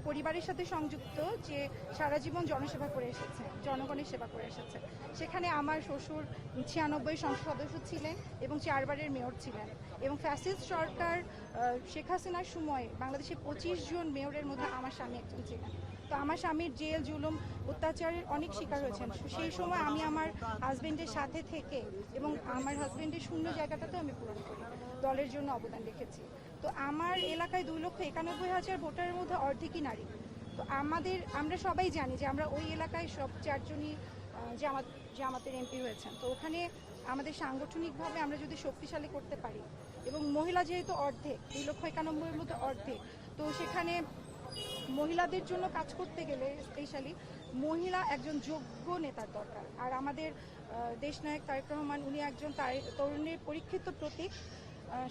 পরিবারের সাথে সংযুক্ত যে সারা জীবন জনসেবা করে এসেছে, জনগণের সেবা করে এসেছে। সেখানে আমার শ্বশুর 96 সংসদ সদস্য ছিলেন এবং 4বারের মেয়র ছিলেন, এবং ফ্যাসিস্ট সরকার শেখ হাসিনার সময় বাংলাদেশে 25 জন মেয়রের মধ্যে আমার স্বামী একজন ছিলেন। তো আমার স্বামীর জেল জুলুম অত্যাচারের অনেক শিকার হয়েছেন। সেই সময় আমি আমার হাজবেন্ডের সাথে থেকে এবং আমার হাজবেন্ডের শূন্য জায়গাটাতেও আমি পূরণ করি, দলের জন্য অবদান রেখেছি। তো আমার এলাকায় 2,91,000 ভোটারের মধ্যে অর্ধেকই নারী। তো আমরা সবাই জানি যে আমরা ওই এলাকায় সব 4 জনই আমাদের এমপি হয়েছেন। তো ওখানে আমাদের সাংগঠনিকভাবে আমরা যদি শক্তিশালী করতে পারি, এবং মহিলা যেহেতু অর্ধেক, 2,91,000-এর মধ্যে অর্ধেক, তো সেখানে মহিলাদের জন্য কাজ করতে গেলে স্পেশালি মহিলা একজন যোগ্য নেতার দরকার। আর আমাদের দেশনায়ক তারেক রহমান, উনি একজন তরুণের পরীক্ষিত প্রতীক।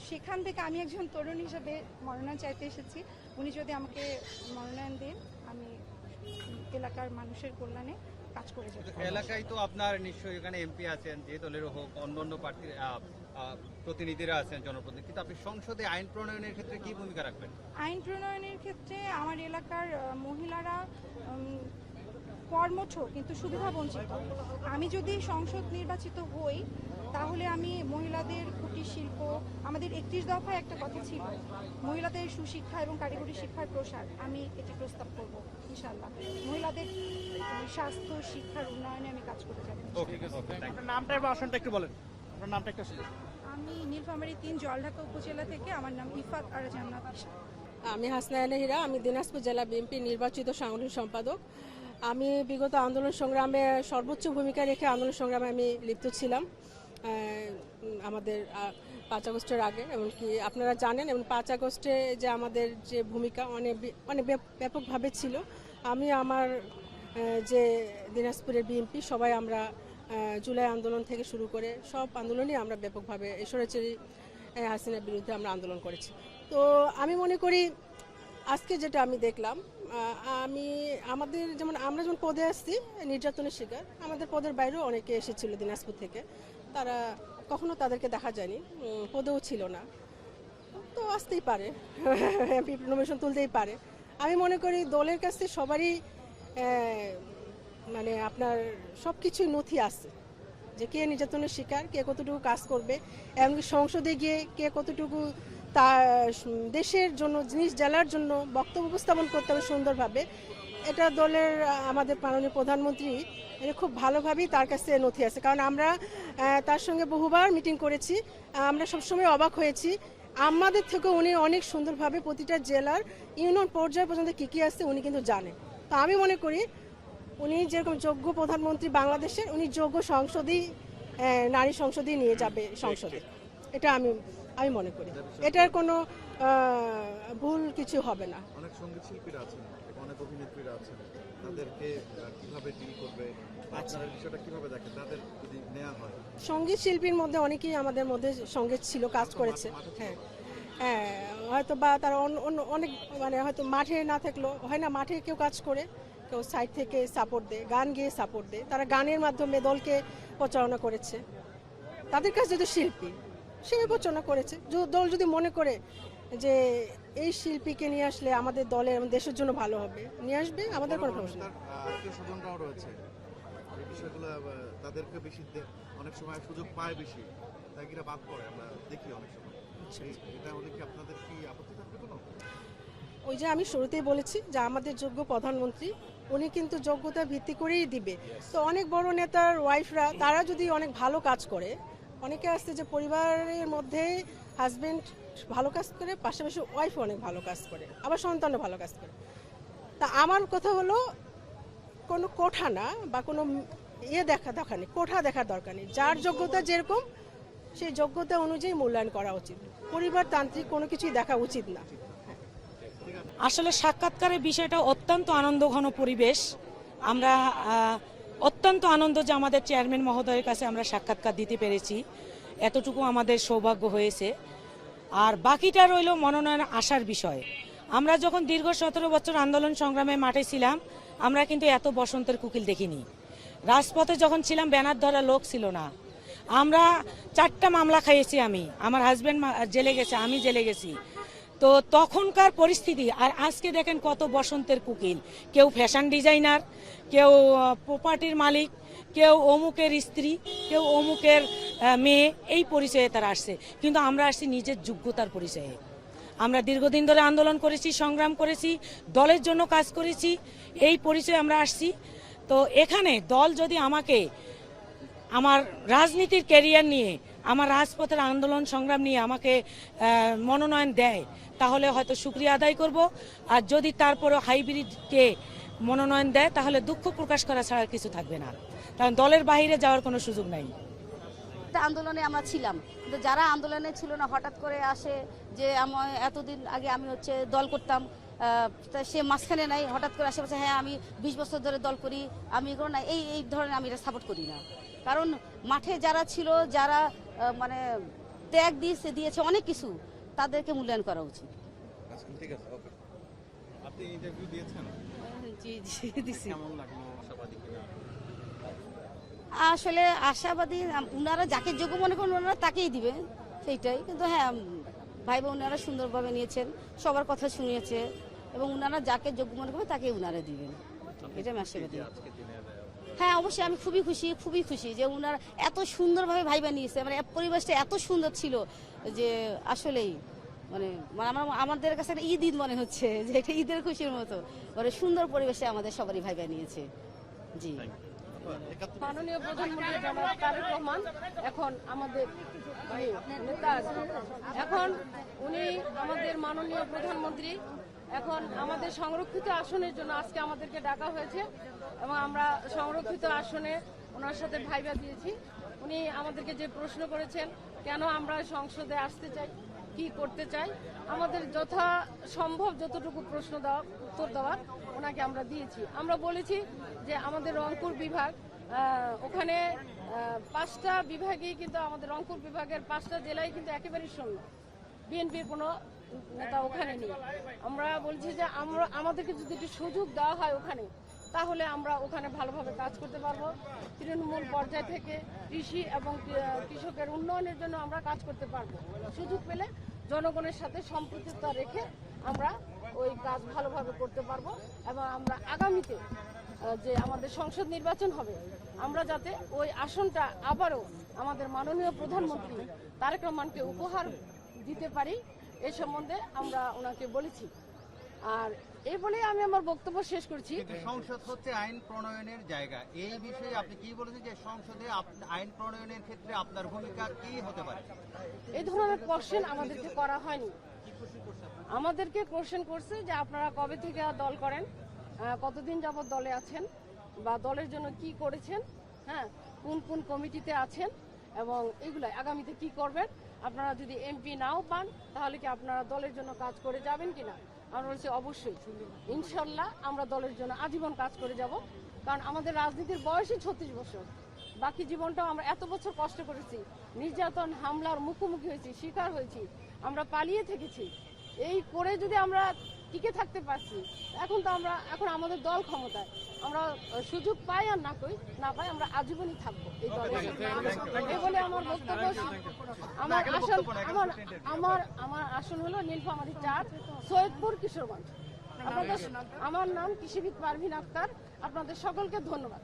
সেখান থেকে আমি একজন তরুণ হিসেবে মনোনয়ন চাইতে এসেছি। উনি যদি আমাকে মনোনয়ন দেন, আমি এলাকার মানুষের কল্যাণে কাজ করে যাব। এলাকায় তো আপনার নিশ্চয়ই এখানে এমপি আছেন, যে দলের হোক, অন্যান্য প্রার্থীর প্রতিনিধিরা আছেন, জনপ্রতিনিধি, কিন্তু আপনি সংসদে আইন প্রণয়নের ক্ষেত্রে কি ভূমিকা রাখবেন? আইন প্রণয়নের ক্ষেত্রে আমার এলাকার মহিলারা কর্মঠ কিন্তু সুবিধা বঞ্চিত। আমি যদি সংসদ নির্বাচিত হই, তাহলে আমি মহিলাদের কুটির শিল্প, আমাদের 31 দফায় একটা কথা ছিল মহিলাদের সুশিক্ষা এবং কারিগরি শিক্ষার প্রসার, আমি এটি প্রস্তাব করব ইনশাআল্লাহ। মহিলাদের স্বাস্থ্য শিক্ষার উন্নয়নে আমি কাজ করে যাব। আপনার নামটা এবং আসনটা একটু বলেন। আপনার নামটা একটু শুনুন। আমি নীলফামারী 3 জলঢাকা উপজেলা থেকে। আমার নাম ইফাত আরা জান্নাত। আমি হাসনাইনা হীরা, আমি দিনাজপুর জেলা বিএনপি নির্বাচিত সাংগঠনিক সম্পাদক। আমি বিগত আন্দোলন সংগ্রামে সর্বোচ্চ ভূমিকা রেখে আন্দোলন সংগ্রামে আমি লিপ্ত ছিলাম আমাদের 5 আগস্টের আগে। এমনকি আপনারা জানেন, এবং 5 আগস্টে যে আমাদের যে ভূমিকা অনেক ব্যাপকভাবে ছিল। আমি আমার যে দিনাজপুরের বিএনপি সবাই আমরা জুলাই আন্দোলন থেকে শুরু করে সব আন্দোলনই আমরা ব্যাপকভাবে স্বৈরাচারী হাসিনার বিরুদ্ধে আমরা আন্দোলন করেছি। তো আমি মনে করি আজকে যেটা আমি দেখলাম, আমরা যেমন পদে আসছি নির্যাতনের শিকার, আমাদের পদের বাইরেও অনেকে এসেছিল দিনাজপুর থেকে। তারা কখনো তাদেরকে দেখা যায়নি, পদেও ছিল না। তো আসতেই পারে, এমপি নমিনেশন তুলতেই পারে। আমি মনে করি দলের কাছে সবারই মানে আপনার সব কিছুই নথি আছে, যে কে নির্যাতনের শিকার, কে কতটুকু কাজ করবে, এমনকি সংসদে গিয়ে কে কতটুকু দেশের জন্য, নিজ জেলার জন্য বক্তব্য উপস্থাপন করতে হবে সুন্দরভাবে। এটা দলের আমাদের মাননীয় প্রধানমন্ত্রী এটা খুব ভালোভাবেই তার কাছে নথি আছে, কারণ আমরা তার সঙ্গে বহুবার মিটিং করেছি। আমরা সবসময় অবাক হয়েছি, আমাদের থেকে উনি অনেক সুন্দরভাবে প্রতিটা জেলার ইউনিয়ন পর্যায় পর্যন্ত কী আছে উনি কিন্তু জানেন। তো আমি মনে করি উনি যেরকম যোগ্য প্রধানমন্ত্রী বাংলাদেশের, উনি যোগ্য সংসদেই নারী সংসদেই নিয়ে যাবে সংসদে, এটা আমি মনে করি। এটার কোনো ভুল কিছু হবে না। অনেক সঙ্গীত শিল্পীরা আছেন, অনেক অভিনেত্রীরা আছেন, তাদেরকে কিভাবে ডিল করবে, আপনারা বিষয়টা কিভাবে দেখেন, তাদের যদি নেওয়া হয়? সঙ্গীত শিল্পীর মধ্যে অনেকেই আমাদের মধ্যে সঙ্গীত ছিল, কাজ করেছে। হ্যাঁ হ্যাঁ, হয়তো বা তারা অনেক মানে হয়তো মাঠে না থাকলেও হয় না, মাঠে কেউ কাজ করে, কেউ সাইড থেকে সাপোর্ট দেয়, গান গেয়ে সাপোর্ট দেয়। তারা গানের মাধ্যমে দলকে প্রচারণা করেছে। তাদের কাছে যদি শিল্পী সে প্রচারণা করেছে, দল যদি মনে করে যে এই শিল্পীকে নিয়ে আসলে আমাদের দলের এবং দেশের জন্য ভালো হবে, নিয়ে আসবে, আমাদের কোনো সমস্যা নেই। আত্মীয়-স্বজনরাও রয়েছে, এই বিষয়গুলো তাদেরকে বেশি অনেক সময় সুযোগ পায় বেশি, তাই কিনা বাদ পড়ে, আমরা দেখি অনেক সময়। এটা হলে কি আপনাদের কি আপত্তি থাকবে কোনো? ওই যে আমি শুরুতেই বলেছি যে আমাদের যোগ্য প্রধানমন্ত্রী, উনি কিন্তু যোগ্যতা ভিত্তি করেই দিবে। তো অনেক বড় নেতার ওয়াইফরা তারা যদি অনেক ভালো কাজ করে, অনেকে আসছে যে পরিবারের মধ্যে হাজবেন্ড ভালো কাজ করে, পাশাপাশি ওয়াইফ অনেক ভালো কাজ করে, আবার সন্তানও ভালো কাজ করে। তা আমার কথা হলো কোনো কোঠা না বা কোনো দেখা নেই, কোঠা দেখার দরকার নেই। যার যোগ্যতা যেরকম সেই যোগ্যতা অনুযায়ী মূল্যায়ন করা উচিত। পরিবারতান্ত্রিক কোনো কিছুই দেখা উচিত না। আসলে সাক্ষাৎকারের বিষয়টা অত্যন্ত আনন্দঘন পরিবেশ। আমরা অত্যন্ত আনন্দ যে আমাদের চেয়ারম্যান মহোদয়ের কাছে আমরা সাক্ষাৎকার দিতে পেরেছি, এতটুকু আমাদের সৌভাগ্য হয়েছে। আর বাকিটা রইল মনোনয়ন আসার বিষয়। আমরা যখন দীর্ঘ 17 বছর আন্দোলন সংগ্রামে মাঠে ছিলাম, আমরা কিন্তু এত বসন্তের কুকিল দেখিনি। রাজপথে যখন ছিলাম ব্যানার ধরা লোক ছিল না। আমরা 4টা মামলা খাইয়েছি, আমার হাজব্যান্ড জেলে গেছে, আমি জেলে গেছি। তো তখনকার পরিস্থিতি আর আজকে দেখেন কত বসন্তের কুকিল, কেউ ফ্যাশন ডিজাইনার, কেউ প্রপার্টির মালিক, কেউ অমুকের স্ত্রী, কেউ অমুকের মেয়ে, এই পরিচয়ে তারা আসছে। কিন্তু আমরা আসছি নিজের যোগ্যতার পরিচয়ে। আমরা দীর্ঘদিন ধরে আন্দোলন করেছি, সংগ্রাম করেছি, দলের জন্য কাজ করেছি, এই পরিচয়ে আমরা আসছি। তো এখানে দল যদি আমাকে আমার রাজনীতির ক্যারিয়ার নিয়ে, আমার রাজপথের আন্দোলন সংগ্রাম নিয়ে আমাকে মনোনয়ন দেয়, তাহলে হয়তো শুকরিয়া আদায় করব। আর যদি তারপরে হাইব্রিডকে মনোনয়ন দেয়, তাহলে দুঃখ প্রকাশ করা ছাড়া কিছু থাকবে না, কারণ দলের বাইরে যাওয়ার কোনো সুযোগ নাই। আন্দোলনে আমরা ছিলাম, কিন্তু যারা আন্দোলনে ছিল না হঠাৎ করে আসে যে এতদিন আগে আমি দল করতাম, তা সে মাঝখানে নাই, হঠাৎ করে আসে বলছে হ্যাঁ আমি 20 বছর ধরে দল করি, আমি এগুলো না, এই ধরনের আমি এটা সাপোর্ট করি না। কারণ মাঠে যারা ছিল, যারা মানে ত্যাগ দিয়েছে অনেক কিছু, তাদেরকে মূল্যায়ন করা উচিত। আচ্ছা, ঠিক আছে, ওকে। আপনি ইন্টারভিউ দিয়েছেন? জি দিছি। কেমন লাগলো, আশাবাদী কিনা? আসলে আশাবাদী, উনারা যাকে যোগ্য মনে করেন ওনারা তাকেই দিবে, সেইটাই। কিন্তু হ্যাঁ, ভাই বোন ওনারা সুন্দরভাবে নিয়েছেন, সবার কথা শুনিয়েছে, এবং উনারা যাকে যোগ্য মনে করবে তাকে উনারা দিবেন, এটা আমি আশাবাদী। হ্যাঁ অবশ্যই, আমি খুবই খুশি যে উনারা এত সুন্দরভাবে ভাই বানিয়েছে, মানে পরিবেশটা এত সুন্দর ছিল যে আসলেই মানে আমাদের কাছে একটা ঈদ মনে হচ্ছে, যে এটা ঈদের খুশির মতো, মানে সুন্দর পরিবেশে আমাদের সবারই ভাই বানিয়েছে। জি, মাননীয় প্রধানমন্ত্রী জনাব তারেক রহমান এখন আমাদের নেতা আছেন, এখন উনি আমাদের মাননীয় প্রধানমন্ত্রী, এখন আমাদের সংরক্ষিত আসনের জন্য আজকে আমাদেরকে ডাকা হয়েছে, এবং আমরা সংরক্ষিত আসনে ওনার সাথে ভাইবা দিয়েছি। উনি আমাদেরকে যে প্রশ্ন করেছেন, কেন আমরা সংসদে আসতে চাই, কি করতে চাই, আমাদের যথাসম্ভব যতটুকু প্রশ্ন উত্তর দেওয়ার ওনাকে আমরা দিয়েছি। আমরা বলেছি যে আমাদের রংপুর বিভাগ, ওখানে 5টা বিভাগেই কিন্তু আমাদের রংপুর বিভাগের 5টা জেলায় কিন্তু একেবারেই শূন্য, বিএনপির কোনো নেতা ওখানে নেই। আমরা বলছি যে আমাদেরকে যদি একটু সুযোগ দেওয়া হয় ওখানে, তাহলে আমরা ওখানে ভালোভাবে কাজ করতে পারবো। তৃণমূল পর্যায় থেকে কৃষি এবং কৃষকের উন্নয়নের জন্য আমরা কাজ করতে পারবো। সুযোগ পেলে জনগণের সাথে সম্পৃক্ততা রেখে আমরা ওই কাজ ভালোভাবে করতে পারবো, এবং আমরা আগামীতে যে আমাদের সংসদ নির্বাচন হবে, আমরা যাতে ওই আসনটা আবারও আমাদের মাননীয় প্রধানমন্ত্রী তারেক রহমানকে উপহার দিতে পারি, এ সম্বন্ধে আমরা ওনাকে বলেছি। আর এই বলে আমি আমার বক্তব্য শেষ করছি। সংসদ হচ্ছে আইন প্রণয়নের জায়গা, এই বিষয়ে আপনি কি বলেছেন যে সংসদে আইন প্রণয়নের ক্ষেত্রে আপনার ভূমিকা কি হতে পারে? এই ধরনের কোশ্চেন আমাদেরকে করা হয়নি। আমাদেরকে কোশ্চেন করছে যে আপনারা কবে থেকে দল করেন, কতদিন যাবত দলে আছেন, বা দলের জন্য কি করেছেন, হ্যাঁ কোন কোন কমিটিতে আছেন, এবং এগুলো আগামীতে কি করবেন। আপনারা যদি এমপি নাও পান, তাহলে কি আপনারা দলের জন্য কাজ করে যাবেন কিনা? আমরা বলছি অবশ্যই, ইনশাল্লাহ আমরা দলের জন্য আজীবন কাজ করে যাব, কারণ আমাদের রাজনীতির বয়সই 36 বছর। বাকি জীবনটাও আমরা এত বছর কষ্ট করেছি, নির্যাতন হামলার মুখোমুখি হয়েছি, শিকার হয়েছি, আমরা পালিয়ে থেকেছি। এই করে যদি আমরা টিকে থাকতে পারছি, এখন আমাদের দল ক্ষমতায়, আমরা সুযোগ পাই আর না পাই, আমরা আজীবনই থাকবো এই দলের। এই বলে আমার বক্তব্য। আমার আসন হলো নীলফামারী 4, সৈয়দপুর, কিশোরগঞ্জ। আমার নাম কৃষিবিদ পারভিন আক্তার। আপনাদের সকলকে ধন্যবাদ।